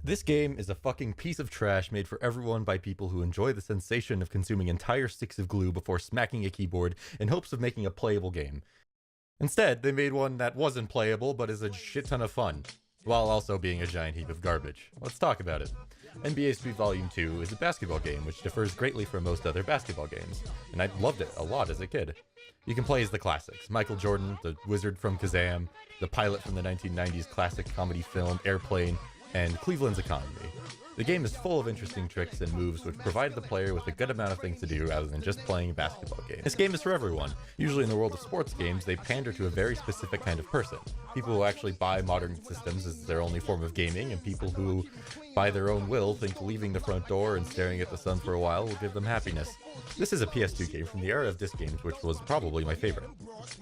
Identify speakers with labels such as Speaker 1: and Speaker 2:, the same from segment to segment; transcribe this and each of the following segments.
Speaker 1: This game is a fucking piece of trash made for everyone by people who enjoy the sensation of consuming entire sticks of glue before smacking a keyboard in hopes of making a playable game. Instead, they made one that wasn't playable but is a shit ton of fun, while also being a giant heap of garbage. Let's talk about it. NBA Street Volume 2 is a basketball game which differs greatly from most other basketball games, and I loved it a lot as a kid. You can play as the classics: Michael Jordan, the wizard from Kazam, the pilot from the 1990s classic comedy film Airplane, and Cleveland's economy. The game is full of interesting tricks and moves which provide the player with a good amount of things to do rather than just playing a basketball game. This game is for everyone. Usually in the world of sports games, they pander to a very specific kind of person. People who actually buy modern systems as their only form of gaming, and people who, by their own will, think leaving the front door and staring at the sun for a while will give them happiness. This is a PS2 game from the era of disc games, which was probably my favorite.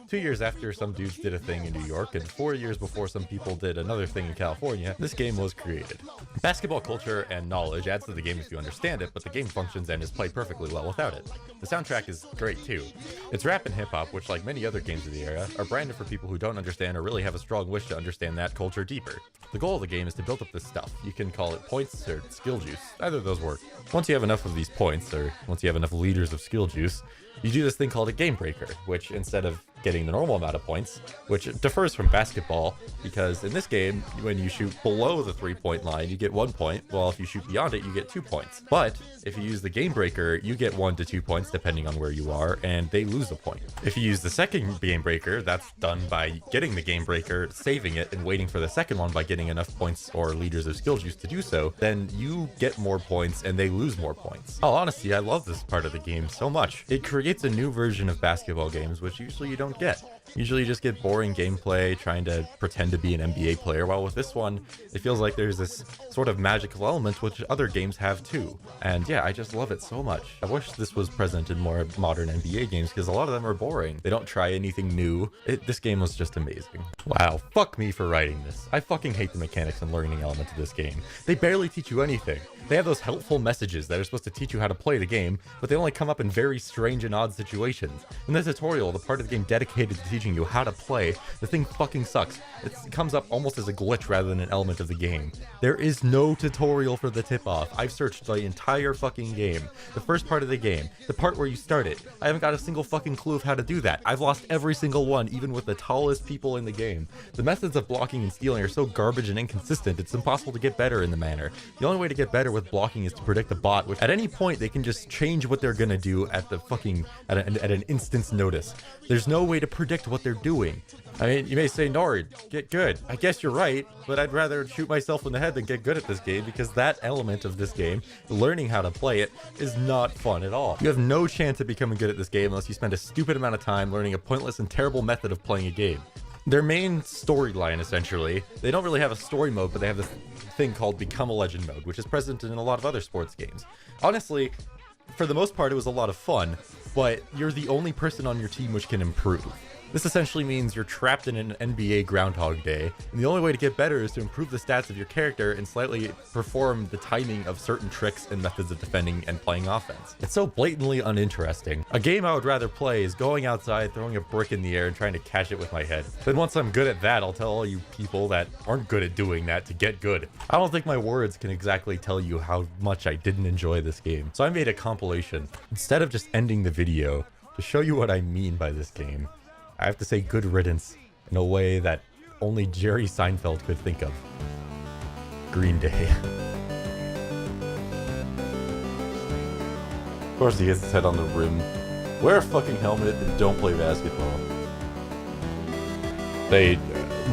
Speaker 1: 2 years after some dudes did a thing in New York, and 4 years before some people did another thing in California, this game was created. Basketball culture and knowledge adds to the game if you understand it, but the game functions and is played perfectly well without it. The soundtrack is great too. It's rap and hip-hop, which, like many other games of the era, are branded for people who don't understand or really have a strong wish to understand that culture deeper. The goal of the game is to build up this stuff. You can call it points or skill juice. Either of those work. Once you have enough of these points, or once you have enough liters of skill juice, you do this thing called a game breaker, which instead of getting the normal amount of points, which differs from basketball, because in this game, when you shoot below the 3-point line, you get 1 point, while if you shoot beyond it, you get 2 points. But if you use the game breaker, you get 1 to 2 points depending on where you are, and they lose a point. If you use the second game breaker, that's done by getting the game breaker, saving it, and waiting for the second one by getting enough points or liters of skill juice to do so, then you get more points and they lose more points. Oh, honestly, I love this part of the game so much. It creates a new version of basketball games, which usually you don't get. Usually you just get boring gameplay trying to pretend to be an NBA player, while with this one, it feels like there's this sort of magical element which other games have too. And yeah, I just love it so much. I wish this was present in more modern NBA games because a lot of them are boring. They don't try anything new. This game was just amazing. Wow, fuck me for writing this. I fucking hate the mechanics and learning element of this game. They barely teach you anything. They have those helpful messages that are supposed to teach you how to play the game, but they only come up in very strange and odd situations. In the tutorial, the part of the game dedicated to teaching you how to play, the thing fucking sucks. It comes up almost as a glitch rather than an element of the game. There is no tutorial for the tip-off. I've searched the entire fucking game. The first part of the game, the part where you start it. I haven't got a single fucking clue of how to do that. I've lost every single one, even with the tallest people in the game. The methods of blocking and stealing are so garbage and inconsistent, it's impossible to get better in the manner. The only way to get better with blocking is to predict a bot, which at any point they can just change what they're gonna do at the fucking at an instant's notice. There's no way to predict what they're doing. I mean, you may say, Nord, get good. I guess you're right, but I'd rather shoot myself in the head than get good at this game, because that element of this game, learning how to play it, is not fun at all. You have no chance of becoming good at this game unless you spend a stupid amount of time learning a pointless and terrible method of playing a game. Their main storyline, essentially, they don't really have a story mode, but they have this thing called Become a Legend mode, which is present in a lot of other sports games. Honestly, for the most part, it was a lot of fun, but you're the only person on your team which can improve. This essentially means you're trapped in an NBA Groundhog Day, and the only way to get better is to improve the stats of your character and slightly perform the timing of certain tricks and methods of defending and playing offense. It's so blatantly uninteresting. A game I would rather play is going outside, throwing a brick in the air, and trying to catch it with my head. Then once I'm good at that, I'll tell all you people that aren't good at doing that to get good. I don't think my words can exactly tell you how much I didn't enjoy this game, so I made a compilation. Instead of just ending the video, to show you what I mean by this game, I have to say good riddance in a way that only Jerry Seinfeld could think of. Green Day. Of course he hits his head on the rim. Wear a fucking helmet and don't play basketball. They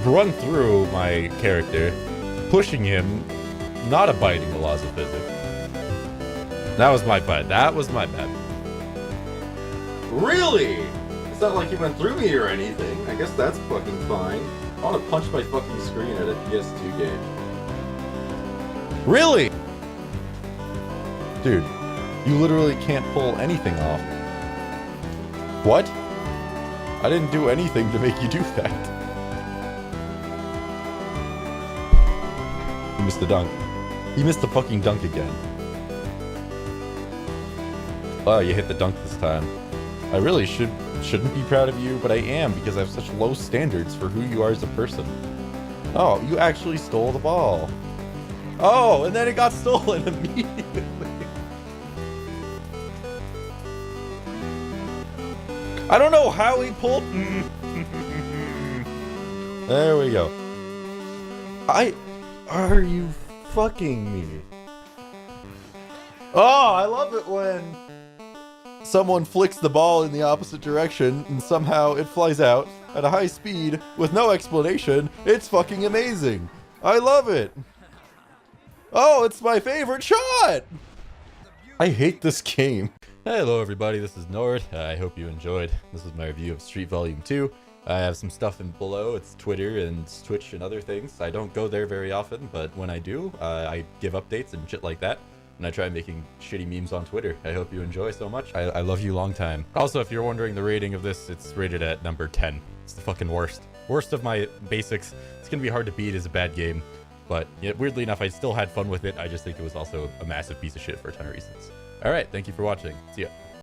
Speaker 1: run through my character, pushing him, not abiding the laws of physics. That was my bad. That was my bad. Really? It's not like he went through me or anything. I guess that's fucking fine. I want to punch my fucking screen at a PS2 game. Really? Dude, you literally can't pull anything off. What? I didn't do anything to make you do that. He missed the dunk. He missed the fucking dunk again. Oh, you hit the dunk this time. I really shouldn't be proud of you, but I am, because I have such low standards for who you are as a person. Oh, you actually stole the ball. Oh, and then it got stolen immediately. I don't know how he pulled. There we go. Are you fucking me? Oh, I love it when someone flicks the ball in the opposite direction and somehow it flies out at a high speed with no explanation. It's fucking amazing. I love it. Oh, it's my favorite shot. I hate this game. Hello everybody, this is Nord. I hope you enjoyed. This is my review of Street Volume 2. I have some stuff in below. It's Twitter and Twitch and other things. I don't go there very often, but when I do, I give updates and shit like that. And I try making shitty memes on Twitter. I hope you enjoy so much. I love you long time. Also, if you're wondering the rating of this, it's rated at number 10. It's the fucking worst. Worst of my basics. It's gonna be hard to beat as a bad game. But yeah, weirdly enough, I still had fun with it. I just think it was also a massive piece of shit for a ton of reasons. Alright, thank you for watching. See ya.